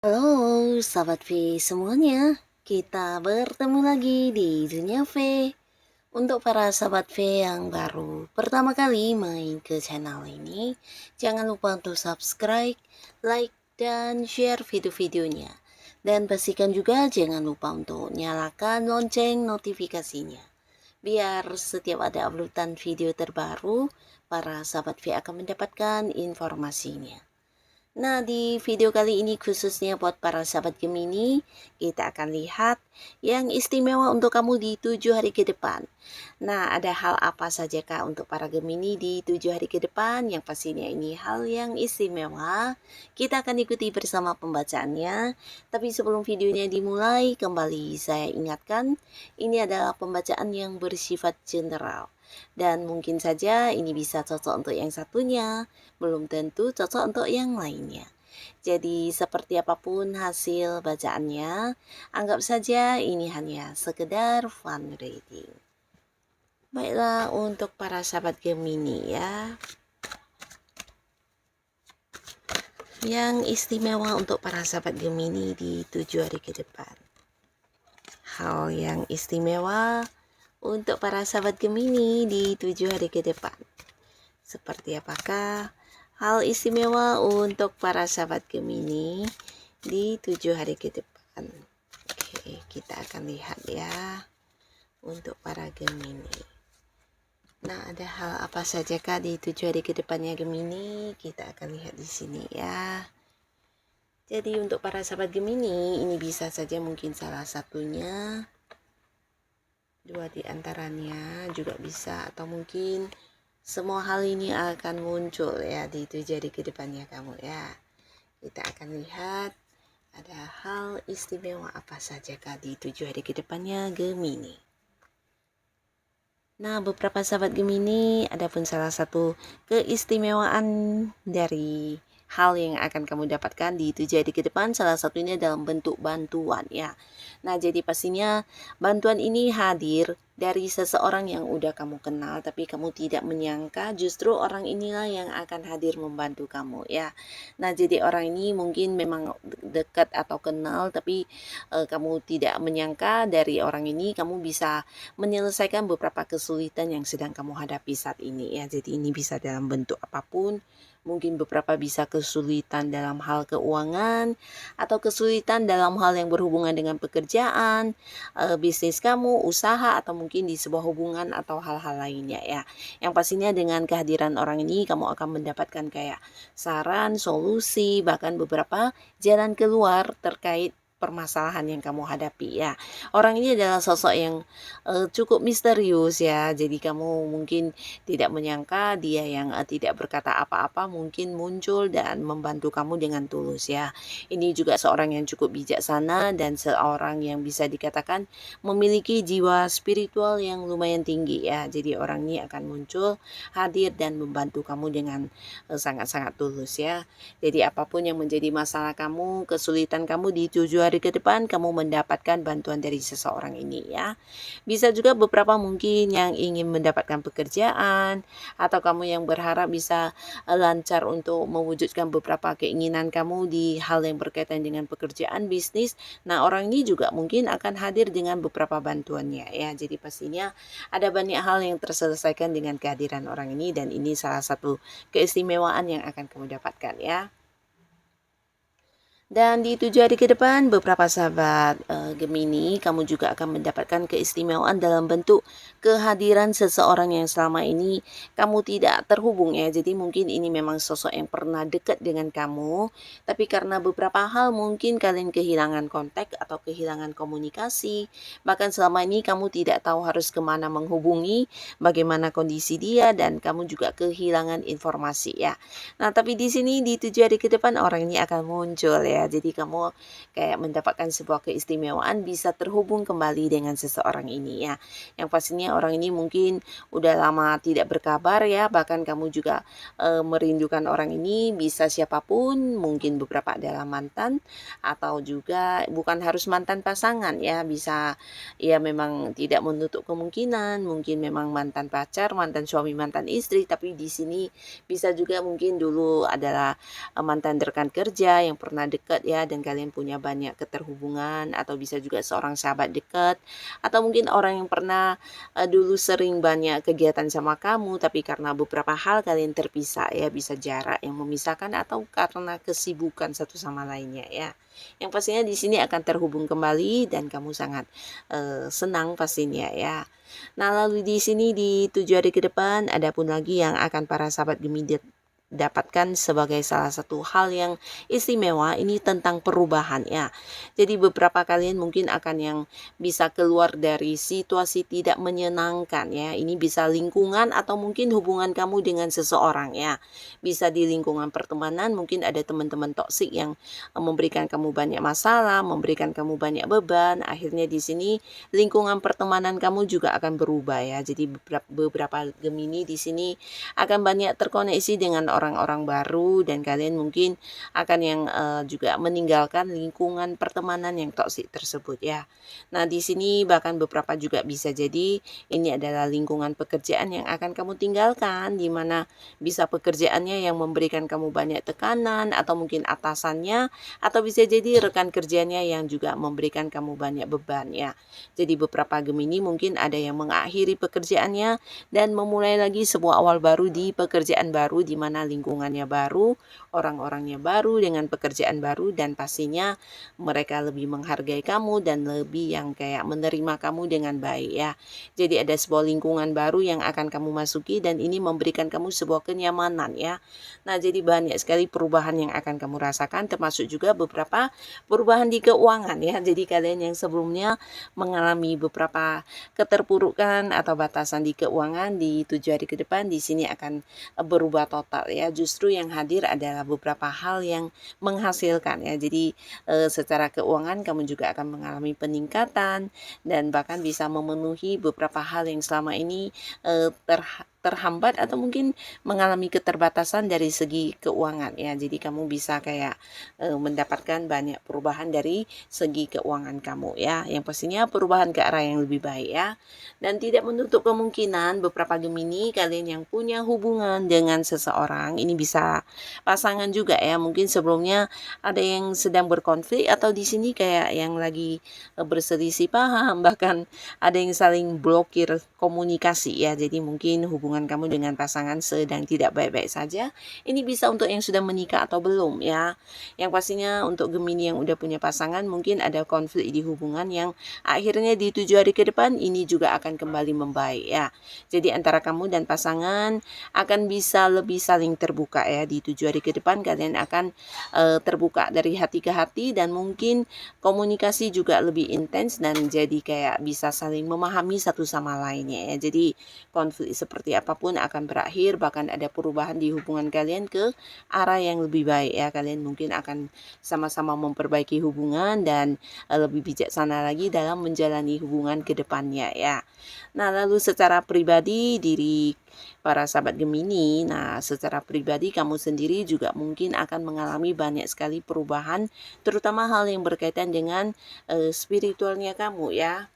Halo, sahabat V semuanya. Kita bertemu lagi di Dunia V. Untuk para sahabat V yang baru pertama kali main ke channel ini, jangan lupa untuk subscribe, like, dan share video-videonya. Dan pastikan juga jangan lupa untuk nyalakan lonceng notifikasinya. Biar setiap ada uploadan video terbaru, para sahabat V akan mendapatkan informasinya. Nah, di video kali ini khususnya buat para sahabat Gemini, kita akan lihat yang istimewa untuk kamu di 7 hari ke depan. Nah, ada hal apa saja Kak untuk para Gemini di 7 hari ke depan? Yang pastinya ini hal yang istimewa. Kita akan ikuti bersama pembacaannya. Tapi sebelum videonya dimulai, kembali saya ingatkan, ini adalah pembacaan yang bersifat general. Dan mungkin saja ini bisa cocok untuk yang satunya, belum tentu cocok untuk yang lainnya. Jadi seperti apapun hasil bacaannya, anggap saja ini hanya sekedar fun reading. Baiklah, untuk para sahabat Gemini ya, yang istimewa untuk para sahabat Gemini di 7 hari ke depan. Hal yang istimewa untuk para sahabat Gemini di 7 hari ke depan. Seperti apakah hal istimewa untuk para sahabat Gemini di 7 hari ke depan? Oke, kita akan lihat ya untuk para Gemini. Nah, ada hal apa saja Kak di 7 hari ke depannya Gemini? Kita akan lihat di sini ya. Jadi untuk para sahabat Gemini, ini bisa saja mungkin salah satunya, dua di antaranya juga bisa, atau mungkin semua hal ini akan muncul ya di 7 hari ke depannya kamu ya. Kita akan lihat ada hal istimewa apa saja Kak di 7 hari ke depannya Gemini. Nah, beberapa sahabat Gemini, adapun salah satu keistimewaan dari hal yang akan kamu dapatkan di 7 hari ke depan, salah satunya dalam bentuk bantuan ya. Nah, jadi pastinya bantuan ini hadir dari seseorang yang udah kamu kenal, tapi kamu tidak menyangka justru orang inilah yang akan hadir membantu kamu ya. Nah, jadi orang ini mungkin memang dekat atau kenal, tapi kamu tidak menyangka dari orang ini kamu bisa menyelesaikan beberapa kesulitan yang sedang kamu hadapi saat ini ya. Jadi ini bisa dalam bentuk apapun, mungkin beberapa bisa kesulitan dalam hal keuangan atau kesulitan dalam hal yang berhubungan dengan pekerjaan, bisnis kamu, usaha, atau mungkin di sebuah hubungan atau hal-hal lainnya ya. Yang pastinya dengan kehadiran orang ini kamu akan mendapatkan kayak saran, solusi, bahkan beberapa jalan keluar terkait permasalahan yang kamu hadapi ya. Orang ini adalah sosok yang cukup misterius ya. Jadi kamu mungkin tidak menyangka dia yang tidak berkata apa-apa mungkin muncul dan membantu kamu dengan tulus ya. Ini juga seorang yang cukup bijaksana dan seorang yang bisa dikatakan memiliki jiwa spiritual yang lumayan tinggi ya. Jadi orang ini akan muncul, hadir dan membantu kamu dengan sangat-sangat tulus ya. Jadi apapun yang menjadi masalah kamu, kesulitan kamu di 7 hari ke depan, kamu mendapatkan bantuan dari seseorang ini ya. Bisa juga beberapa mungkin yang ingin mendapatkan pekerjaan, atau kamu yang berharap bisa lancar untuk mewujudkan beberapa keinginan kamu di hal yang berkaitan dengan pekerjaan, bisnis. Nah, orang ini juga mungkin akan hadir dengan beberapa bantuannya ya. Jadi pastinya ada banyak hal yang terselesaikan dengan kehadiran orang ini, dan ini salah satu keistimewaan yang akan kamu dapatkan ya. Dan di 7 hari ke depan beberapa sahabat Gemini, kamu juga akan mendapatkan keistimewaan dalam bentuk kehadiran seseorang yang selama ini kamu tidak terhubung ya. Jadi mungkin ini memang sosok yang pernah dekat dengan kamu, tapi karena beberapa hal mungkin kalian kehilangan kontak atau kehilangan komunikasi. Bahkan selama ini kamu tidak tahu harus kemana menghubungi, bagaimana kondisi dia, dan kamu juga kehilangan informasi ya. Nah, tapi di sini di 7 hari ke depan orang ini akan muncul ya. Jadi kamu kayak mendapatkan sebuah keistimewaan bisa terhubung kembali dengan seseorang ini ya. Yang pastinya orang ini mungkin udah lama tidak berkabar ya, bahkan kamu juga merindukan orang ini, bisa siapapun, mungkin beberapa adalah mantan atau juga bukan harus mantan pasangan ya, bisa ya memang tidak menutup kemungkinan, mungkin memang mantan pacar, mantan suami, mantan istri, tapi di sini bisa juga mungkin dulu adalah mantan rekan kerja yang pernah dekat ya, dan kalian punya banyak keterhubungan, atau bisa juga seorang sahabat dekat, atau mungkin orang yang pernah dulu sering banyak kegiatan sama kamu, tapi karena beberapa hal kalian terpisah ya, bisa jarak yang memisahkan atau karena kesibukan satu sama lainnya ya. Yang pastinya di sini akan terhubung kembali dan kamu sangat senang pastinya ya. Nah, lalu di sini di 7 hari ke depan ada pun lagi yang akan para sahabat Gemini dapatkan sebagai salah satu hal yang istimewa, ini tentang perubahan ya. Jadi beberapa kalian mungkin akan yang bisa keluar dari situasi tidak menyenangkan ya. Ini bisa lingkungan atau mungkin hubungan kamu dengan seseorang ya. Bisa di lingkungan pertemanan, mungkin ada teman-teman toksik yang memberikan kamu banyak masalah, memberikan kamu banyak beban. Akhirnya di sini lingkungan pertemanan kamu juga akan berubah ya. Jadi beberapa Gemini di sini akan banyak terkoneksi dengan orang-orang baru, dan kalian mungkin akan yang juga meninggalkan lingkungan pertemanan yang toksik tersebut ya. Nah, di sini bahkan beberapa juga bisa jadi ini adalah lingkungan pekerjaan yang akan kamu tinggalkan, di mana bisa pekerjaannya yang memberikan kamu banyak tekanan, atau mungkin atasannya, atau bisa jadi rekan kerjanya yang juga memberikan kamu banyak beban ya. Jadi beberapa Gemini mungkin ada yang mengakhiri pekerjaannya dan memulai lagi sebuah awal baru di pekerjaan baru, di mana lingkungannya baru, orang-orangnya baru, dengan pekerjaan baru, dan pastinya mereka lebih menghargai kamu dan lebih yang kayak menerima kamu dengan baik ya. Jadi ada sebuah lingkungan baru yang akan kamu masuki, dan ini memberikan kamu sebuah kenyamanan ya. Nah, jadi banyak sekali perubahan yang akan kamu rasakan, termasuk juga beberapa perubahan di keuangan ya. Jadi kalian yang sebelumnya mengalami beberapa keterpurukan atau batasan di keuangan, di 7 hari ke depan di sini akan berubah total ya. Justru yang hadir adalah beberapa hal yang menghasilkan ya. Jadi secara keuangan kamu juga akan mengalami peningkatan, dan bahkan bisa memenuhi beberapa hal yang selama ini terhambat atau mungkin mengalami keterbatasan dari segi keuangan ya. Jadi kamu bisa kayak mendapatkan banyak perubahan dari segi keuangan kamu ya. Yang pastinya perubahan ke arah yang lebih baik ya. Dan tidak menutup kemungkinan beberapa Gemini kalian yang punya hubungan dengan seseorang, ini bisa pasangan juga ya. Mungkin sebelumnya ada yang sedang berkonflik, atau di sini kayak yang lagi berselisih paham, bahkan ada yang saling blokir komunikasi ya. Jadi mungkin hubungan kamu dengan pasangan sedang tidak baik-baik saja. Ini bisa untuk yang sudah menikah atau belum ya. Yang pastinya untuk Gemini yang udah punya pasangan, mungkin ada konflik di hubungan yang akhirnya di 7 hari ke depan ini juga akan kembali membaik ya. Jadi antara kamu dan pasangan akan bisa lebih saling terbuka ya. Di 7 hari ke depan kalian akan terbuka dari hati ke hati, dan mungkin komunikasi juga lebih intens, dan jadi kayak bisa saling memahami satu sama lainnya ya. Jadi konflik seperti apapun akan berakhir, bahkan ada perubahan di hubungan kalian ke arah yang lebih baik ya. Kalian mungkin akan sama-sama memperbaiki hubungan dan lebih bijaksana lagi dalam menjalani hubungan ke depannya ya. Nah, lalu secara pribadi diri para sahabat Gemini, nah secara pribadi kamu sendiri juga mungkin akan mengalami banyak sekali perubahan, terutama hal yang berkaitan dengan spiritualnya kamu ya.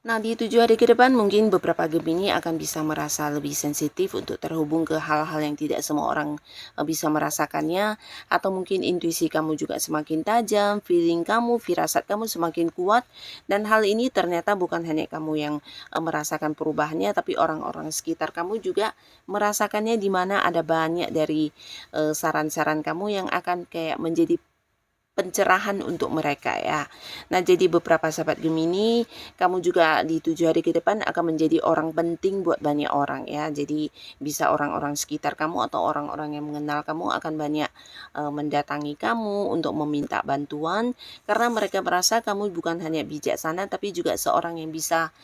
Nah, di 7 hari ke depan mungkin beberapa Gemini akan bisa merasa lebih sensitif untuk terhubung ke hal-hal yang tidak semua orang bisa merasakannya, atau mungkin intuisi kamu juga semakin tajam, feeling kamu, firasat kamu semakin kuat, dan hal ini ternyata bukan hanya kamu yang merasakan perubahannya, tapi orang-orang sekitar kamu juga merasakannya, di mana ada banyak dari saran-saran kamu yang akan kayak menjadi pencerahan untuk mereka ya. Nah, jadi beberapa sahabat Gemini, kamu juga di 7 hari ke depan akan menjadi orang penting buat banyak orang ya. Jadi bisa orang-orang sekitar kamu atau orang-orang yang mengenal kamu akan banyak mendatangi kamu untuk meminta bantuan karena mereka merasa kamu bukan hanya bijaksana tapi juga seorang yang bisa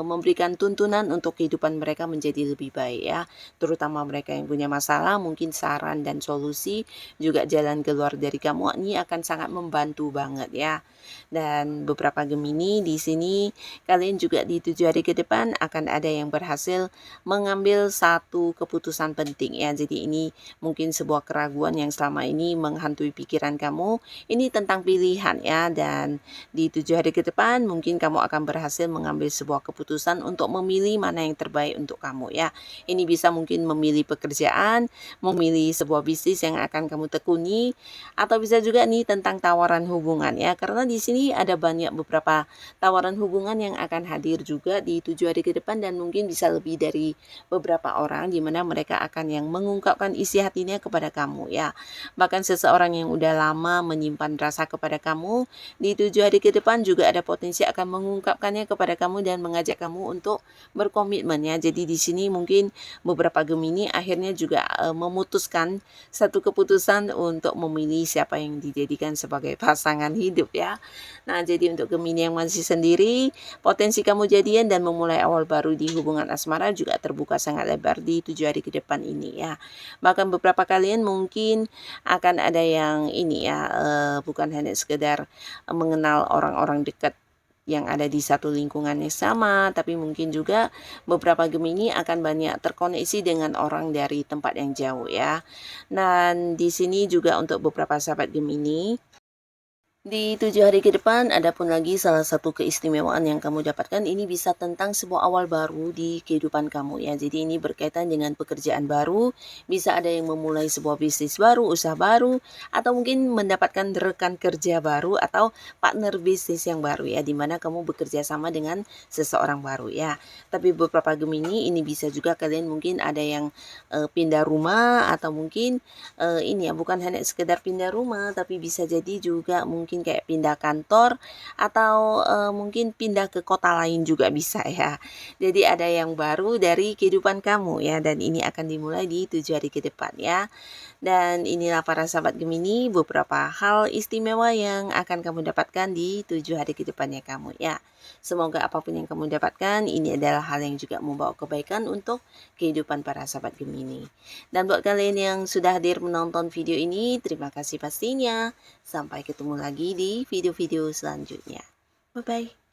memberikan tuntunan untuk kehidupan mereka menjadi lebih baik ya. Terutama mereka yang punya masalah, mungkin saran dan solusi juga jalan keluar dari kamu ini akan sangat membantu banget ya. Dan beberapa Gemini di sini kalian juga di 7 hari ke depan akan ada yang berhasil mengambil satu keputusan penting ya. Jadi ini mungkin sebuah keraguan yang selama ini menghantui pikiran kamu. Ini tentang pilihan ya, dan di 7 hari ke depan mungkin kamu akan berhasil mengambil sebuah keputusan untuk memilih mana yang terbaik untuk kamu ya. Ini bisa mungkin memilih pekerjaan, memilih sebuah bisnis yang akan kamu tekuni, atau bisa juga nih tentang tawaran hubungan ya, karena di sini ada banyak beberapa tawaran hubungan yang akan hadir juga di 7 hari ke depan dan mungkin bisa lebih dari beberapa orang di mana mereka akan yang mengungkapkan isi hatinya kepada kamu ya. Bahkan seseorang yang udah lama menyimpan rasa kepada kamu di 7 hari ke depan juga ada potensi akan mengungkapkannya kepada kamu dan mengajak kamu untuk berkomitmen ya. Jadi di sini mungkin beberapa Gemini akhirnya juga memutuskan satu keputusan untuk memilih siapa yang dijadikan sebagai pasangan hidup ya. Nah, jadi untuk Gemini yang masih sendiri, potensi kamu jadian dan memulai awal baru di hubungan asmara juga terbuka sangat lebar di 7 hari ke depan ini ya. Bahkan beberapa kalian mungkin akan ada yang ini ya, bukan hanya sekedar mengenal orang-orang dekat yang ada di satu lingkungan yang sama, tapi mungkin juga beberapa Gemini akan banyak terkoneksi dengan orang dari tempat yang jauh ya. Dan di sini juga untuk beberapa sahabat Gemini, di 7 hari ke depan, ada pun lagi salah satu keistimewaan yang kamu dapatkan ini bisa tentang sebuah awal baru di kehidupan kamu ya. Jadi ini berkaitan dengan pekerjaan baru, bisa ada yang memulai sebuah bisnis baru, usaha baru, atau mungkin mendapatkan rekan kerja baru atau partner bisnis yang baru ya, dimana kamu bekerja sama dengan seseorang baru ya. Tapi beberapa Gemini ini bisa juga kalian mungkin ada yang pindah rumah atau mungkin ini ya, bukan hanya sekedar pindah rumah tapi bisa jadi juga mungkin kayak pindah kantor atau mungkin pindah ke kota lain juga bisa ya. Jadi ada yang baru dari kehidupan kamu ya, dan ini akan dimulai di 7 hari ke depan ya. Dan inilah para sahabat Gemini beberapa hal istimewa yang akan kamu dapatkan di 7 hari ke depannya kamu ya. Semoga apapun yang kamu dapatkan ini adalah hal yang juga membawa kebaikan untuk kehidupan para sahabat Gemini. Dan buat kalian yang sudah hadir menonton video ini, terima kasih pastinya. Sampai ketemu lagi di video-video selanjutnya. Bye-bye.